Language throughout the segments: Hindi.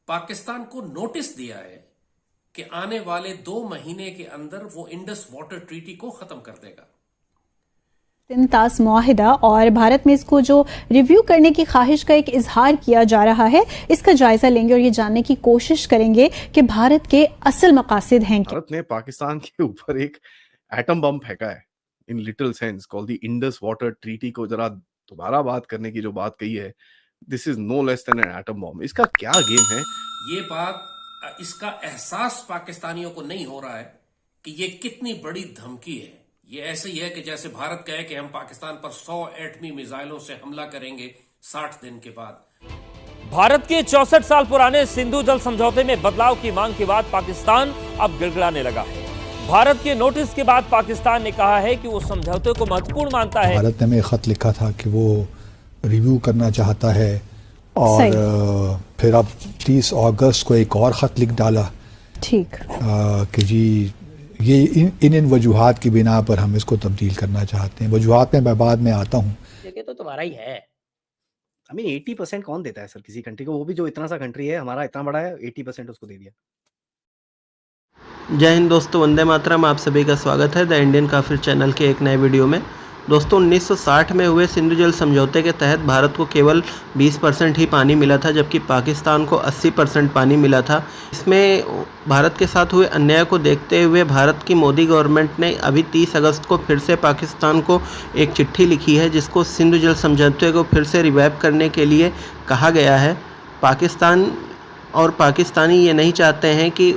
पाकिस्तान को नोटिस दिया है कि आने वाले 2 महीने के अंदर वो इंडस वाटर ट्रीटी को खत्म कर देगा। तिनतास मुआहिदा और भारत में इसको जो रिव्यू करने की ख्वाहिश का एक इजहार किया जा रहा है, इसका जायजा लेंगे और ये जानने की कोशिश करेंगे कि भारत के असल मकासद हैं क्या। भारत ने पाकिस्तान के ऊपर एक एटम बम फेंका है in little sense called the Indus water treaty को जरा दोबारा बात करने की जो बात कही है, this is no less than an atom bomb. इसका क्या गेम है? ये बात, इसका एहसास पाकिस्तानियों को नहीं हो रहा है कि ये कितनी बड़ी धमकी है। ये ऐसे ही है कि जैसे भारत कहे कि हम पाकिस्तान पर 100 एटमी मिसाइलों से हमला करेंगे 60 दिन के बाद। भारत के 64 साल पुराने सिंधु जल समझौते में बदलाव की मांग के बाद पाकिस्तान अब गिड़गिड़ाने लगा है। भारत के नोटिस के बाद पाकिस्तान ने कहा है कि वो समझौते को महत्वपूर्ण मानता है। भारत ने हमें खत लिखा था कि वो रिव्यू करना चाहता है और फिर अब 30 अगस्त को एक और खत लिख डाला, ठीक, कि जी ये इन वजूहात की बिना पर हम इसको तब्दील करना चाहते हैं। वजूहात में मैं बाद में आता हूँ। जगह तो तुम्हारा ही है। I mean 80% कौन देता है सर किसी कंट्री को, वो भी जो इतना सा कंट्री है, हमारा इतना बड़ा है, 80% उसको दे दिया। जय हिंद दोस्तों, वंदे मातरम। आप सभी का स्वागत है द इंडियन काफिर चैनल के एक नए वीडियो में। दोस्तों 1960 में हुए सिंधु जल समझौते के तहत भारत को केवल 20% ही पानी मिला था, जबकि पाकिस्तान को 80% पानी मिला था। इसमें भारत के साथ हुए अन्याय को देखते हुए भारत की मोदी गवर्नमेंट ने अभी 30 अगस्त को फिर से पाकिस्तान को एक चिट्ठी लिखी है, जिसको सिंधु जल समझौते को फिर से रिवाइव करने के लिए कहा गया है। पाकिस्तान और पाकिस्तानी ये नहीं चाहते हैं कि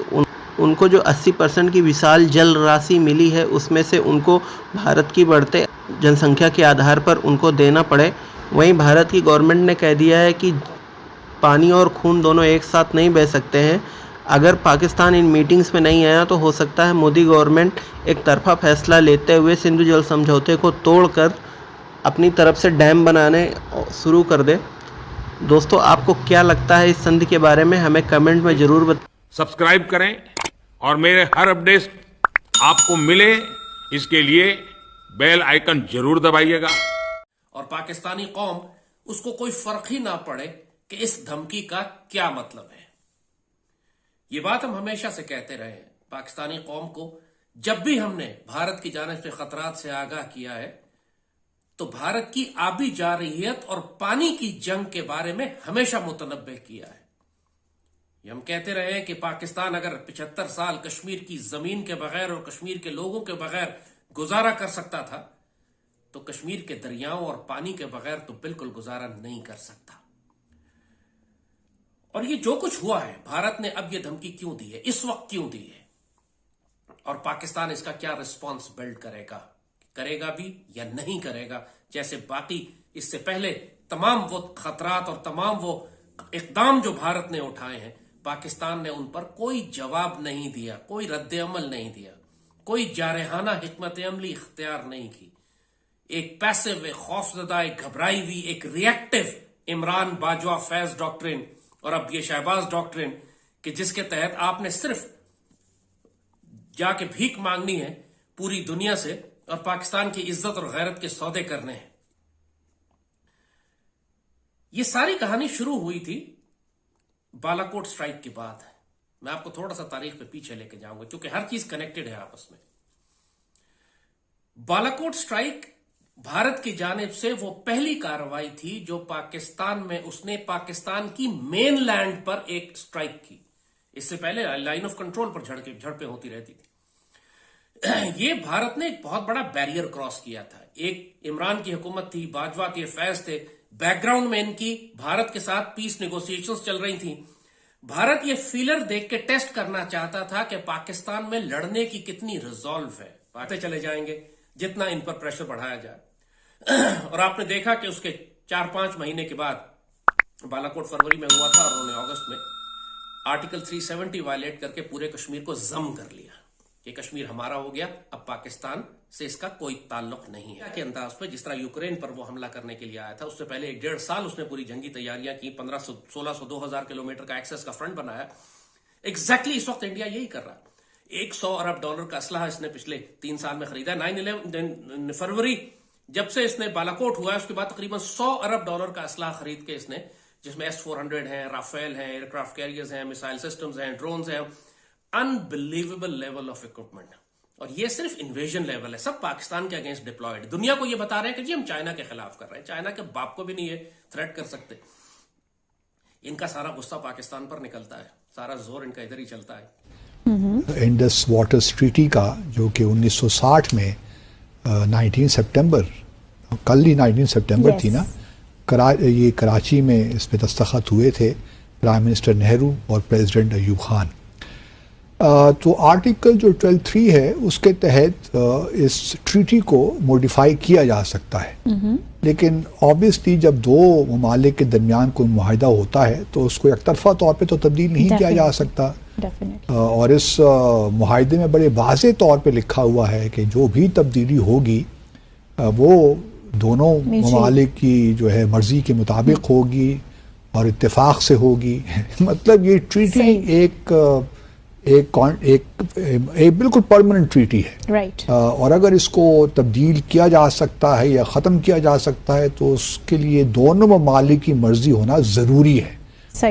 उनको जो 80% की विशाल जल राशि मिली है उसमें से उनको भारत की बढ़ते जनसंख्या के आधार पर उनको देना पड़े। वहीं भारत की गवर्नमेंट ने कह दिया है कि पानी और खून दोनों एक साथ नहीं बह सकते हैं। अगर पाकिस्तान इन मीटिंग्स में नहीं आया तो हो सकता है मोदी गवर्नमेंट एक तरफा फैसला लेते हुए सिंधु जल समझौते को तोड़कर अपनी तरफ से डैम बनाने शुरू कर दे। दोस्तों आपको क्या लगता है इस संधि के बारे में, हमें कमेंट में ज़रूर बताएं। सब्सक्राइब करें और मेरे हर अपडेट आपको मिले, इसके लिए बेल आइकन जरूर दबाइएगा। और पाकिस्तानी कौम, उसको कोई फर्क ही ना पड़े कि इस धमकी का क्या मतलब है। ये बात हम हमेशा से कहते रहे हैं। पाकिस्तानी कौम को जब भी हमने भारत की जानिब से खतरात से आगाह किया है तो भारत की आबी जारहियत और पानी की जंग के बारे में हमेशा मुतनब्बे किया है। ये हम कहते रहे हैं कि पाकिस्तान अगर 75 साल कश्मीर की जमीन के बगैर और कश्मीर के लोगों के बगैर गुजारा कर सकता था तो कश्मीर के दरियाओं और पानी के बगैर तो बिल्कुल गुजारा नहीं कर सकता। और ये जो कुछ हुआ है, भारत ने अब ये धमकी क्यों दी है, इस वक्त क्यों दी है, और पाकिस्तान इसका क्या रिस्पॉन्स बिल्ड करेगा भी या नहीं करेगा। जैसे बाकी इससे पहले तमाम वो खतरात और तमाम वो इकदाम जो भारत ने उठाए हैं, पाकिस्तान ने उन पर कोई जवाब नहीं दिया, कोई रद्द-ए-अमल नहीं दिया, कोई जारहाना हिकमत अमली इख्तियार नहीं की। एक पैसिव, एक खौफजदा, एक घबराई हुई, एक रिएक्टिव इमरान बाजवा फैज डॉक्ट्रिन और अब ये शहबाज डॉक्ट्रिन कि जिसके तहत आपने सिर्फ जाके भीख मांगनी है पूरी दुनिया से और पाकिस्तान की इज्जत और गैरत के सौदे करने हैं। ये सारी कहानी शुरू हुई थी बालाकोट स्ट्राइक के बाद। मैं आपको थोड़ा सा तारीख पे पीछे लेके जाऊंगा क्योंकि हर चीज कनेक्टेड है आपस में। बालाकोट स्ट्राइक भारत की जानिब से वो पहली कार्रवाई थी जो पाकिस्तान में उसने पाकिस्तान की मेन लैंड पर एक स्ट्राइक की। इससे पहले लाइन ऑफ कंट्रोल पर झड़पें होती रहती थी। ये भारत ने एक बहुत बड़ा बैरियर क्रॉस किया था। एक इमरान की हुकूमत थी, बाजवा थे, फैज थे, बैकग्राउंड में इनकी भारत के साथ पीस नेगोशिएशंस चल रही थी। भारत ये फीलर देख के टेस्ट करना चाहता था कि पाकिस्तान में लड़ने की कितनी रिजॉल्व है। बातें चले जाएंगे जितना इन पर प्रेशर बढ़ाया जाए। और आपने देखा कि उसके 4-5 महीने के बाद बालाकोट फरवरी में हुआ था और उन्होंने अगस्त में आर्टिकल 370 वायलेट करके पूरे कश्मीर को जम कर लिया कि कश्मीर हमारा हो गया, अब पाकिस्तान से इसका कोई ताल्लुक नहीं है के अंदाज पे। जिस तरह यूक्रेन पर वो हमला करने के लिए आया था, उससे पहले 1.5 साल उसने पूरी जंगी तैयारियां की, 1500, 1600, 2000 किलोमीटर का एक्सेस का फ्रंट बनाया। एग्जैक्टली इस वक्त इंडिया यही कर रहा है। $100 अरब का असलहा इसने पिछले 3 साल में खरीदा। 9/11 फरवरी जब से इसने बालाकोट हुआ है उसके बाद तकरीबन $100 अरब का असलहा खरीद के इसने जिसमें S-400 हैं, राफेल हैं, एयरक्राफ्ट कैरियर्स हैं, मिसाइल सिस्टम्स हैं, ड्रोन्स हैं, अनबिलीवेबल लेवल ऑफ इक्विपमेंट। और ये सिर्फ इन्वेजन लेवल है, सब पाकिस्तान के अगेंस्ट डिप्लॉयड। दुनिया को ये बता रहे हैं कि जी हम चाइना के खिलाफ कर रहे हैं, चाइना के बाप को भी नहीं ये थ्रेट कर सकते। इनका सारा गुस्सा पाकिस्तान पर निकलता है, सारा जोर इनका इधर ही चलता है। इंडस वाटर ट्रीटी का जो कि 1960 में 19 सितंबर, कल ही 19 सितंबर थी ना, ये कराची में इस पे दस्तखत हुए थे प्राइम मिनिस्टर नेहरू और प्रेसिडेंट अयूब खान। तो आर्टिकल जो 12.3 है उसके तहत इस ट्रीटी को मॉडिफाई किया जा सकता है, लेकिन ऑब्वियसली जब दो ममालिक के दरमियान कोई मुआहिदा होता है तो उसको एकतरफा तौर पे तो तब्दील नहीं किया जा सकता। और इस मुआहिदे में बड़े वाज़े तौर पे लिखा हुआ है कि जो भी तब्दीली होगी वो दोनों ममालिक की जो है मर्जी के मुताबिक होगी और इत्तेफाक से होगी। मतलब ये ट्रीटी एक बिल्कुल परमानेंट ट्रीटी है। और अगर इसको तब्दील किया जा सकता है या ख़त्म किया जा सकता है तो उसके लिए दोनों ममालिक की मर्जी होना ज़रूरी है,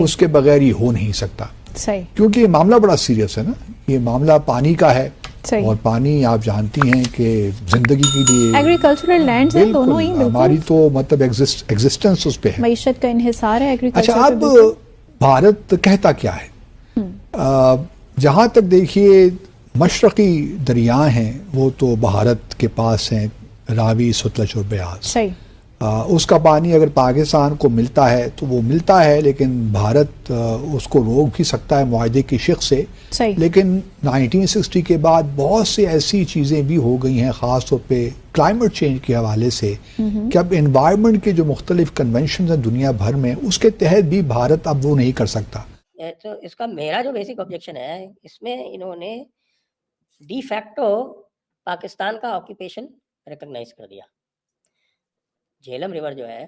उसके बगैर ये हो नहीं सकता। क्योंकि ये मामला बड़ा सीरियस है ना, ये मामला पानी का है और पानी आप जानती हैं कि जिंदगी के लिए एग्रीकल्चरल लैंड्स हैं दोनों ही, हमारी तो मतलब एग्जिस्टेंस उस पे है, मईशत का इन्हिसार है एग्रीकल्चर। अच्छा, अब भारत कहता क्या है? जहाँ तक देखिए मशरकी दरिया हैं वो तो भारत के पास हैं, रावी, सतलज और ब्यास। उसका पानी अगर पाकिस्तान को मिलता है तो वो मिलता है, लेकिन भारत उसको रोक भी सकता है मुआहदे की शिक से। लेकिन 1960 के बाद बहुत सी ऐसी चीज़ें भी हो गई हैं, ख़ास तौर पे क्लाइमेट चेंज के हवाले से, कि अब एनवायरनमेंट के जो मुख्तलिफ कन्वेंशन हैं दुनिया भर में, उसके तहत भी भारत अब वो नहीं कर सकता। तो इसका मेरा जो बेसिक ऑब्जेक्शन है, इसमें इन्होंने डी फैक्टो पाकिस्तान का ऑक्यूपेशन रिकॉग्नाइज कर दिया। झेलम रिवर जो है,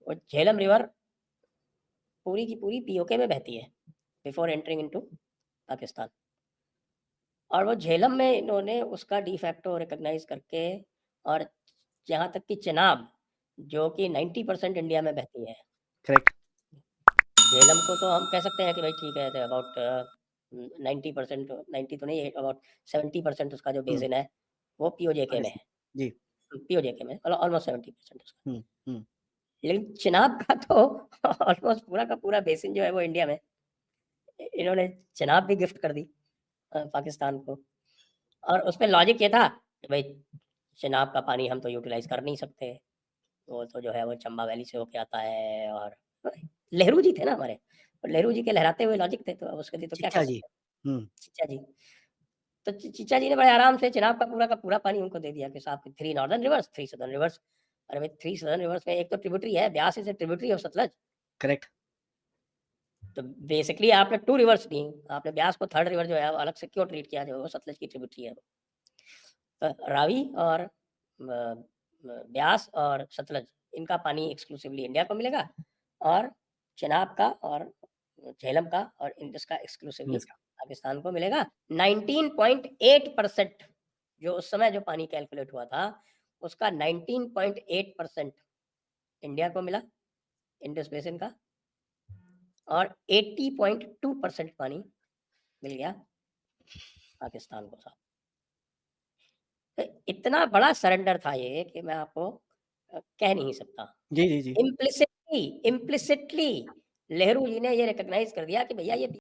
वो झेलम रिवर पूरी की पूरी पीओके में बहती है बिफोर एंटरिंग इनटू पाकिस्तान, और वो झेलम में इन्होंने उसका डी फैक्टो रिकॉग्नाइज करके, और जहाँ तक कि चिनाब जो कि 90% इंडिया में बहती है, करेक्ट, झेलम को तो हम कह सकते हैं कि भाई ठीक है, अबाउट 90%, 90 तो नहीं, अबाउट 70% उसका जो बेसिन है वो पीओजेके में है जी, पीओजेके में ऑलमोस्ट 70% उसका। लेकिन चिनाब का तो ऑलमोस्ट पूरा का पूरा बेसिन जो है वो इंडिया में, इन्होंने चिनाब भी गिफ्ट कर दी पाकिस्तान को। और उसमें लॉजिक ये था कि भाई चिनाब का पानी हम तो यूटिलाइज कर नहीं सकते, वो तो जो है वो चंबा वैली से होके आता है। और नेहरू जी थे ना हमारे, और नेहरू जी के लहराते हुए लॉजिक थे, तो अब उसके लिए तो क्या कर सकते हैं। चिच्चा जी, तो चिच्चा जी ने बड़े आराम से चिनाब का पूरा पानी उनको दे दिया कि साहब 3 नॉर्दर्न रिवर्स, 3 सदर्न रिवर्स। अरे भाई 3 सदर्न रिवर्स में एक तो ट्रिब्यूटरी है, Beas is a tributary of Sutlej. Correct. तो बेसिकली आपने 2 रिवर्स दी, आपने ब्यास को 3rd रिवर जो है अलग से क्यों ट्रीट किया, जो वो सतलज की ट्रिब्यूटरी है। तो रावी और ब्यास और सतलज, इनका पानी एक्सक्लूसिवली इंडिया को मिलेगा, और चिनाब का और झेलम का और इंडस का एक्सक्लूसिवली पाकिस्तान को मिलेगा। 19.8% जो उस समय जो पानी कैलकुलेट हुआ था, उसका 19.8% इंडिया को मिला, इंडस बेसिन का, और 80.2% पानी मिल गया पाकिस्तान को। साहब तो इतना बड़ा सरेंडर था ये कि मैं आपको कह नहीं सकता। जी, जी, जी। इम्प्लिसिटली नेहरू जी ने ये रिकॉग्नाइज कर दिया कि भैया ये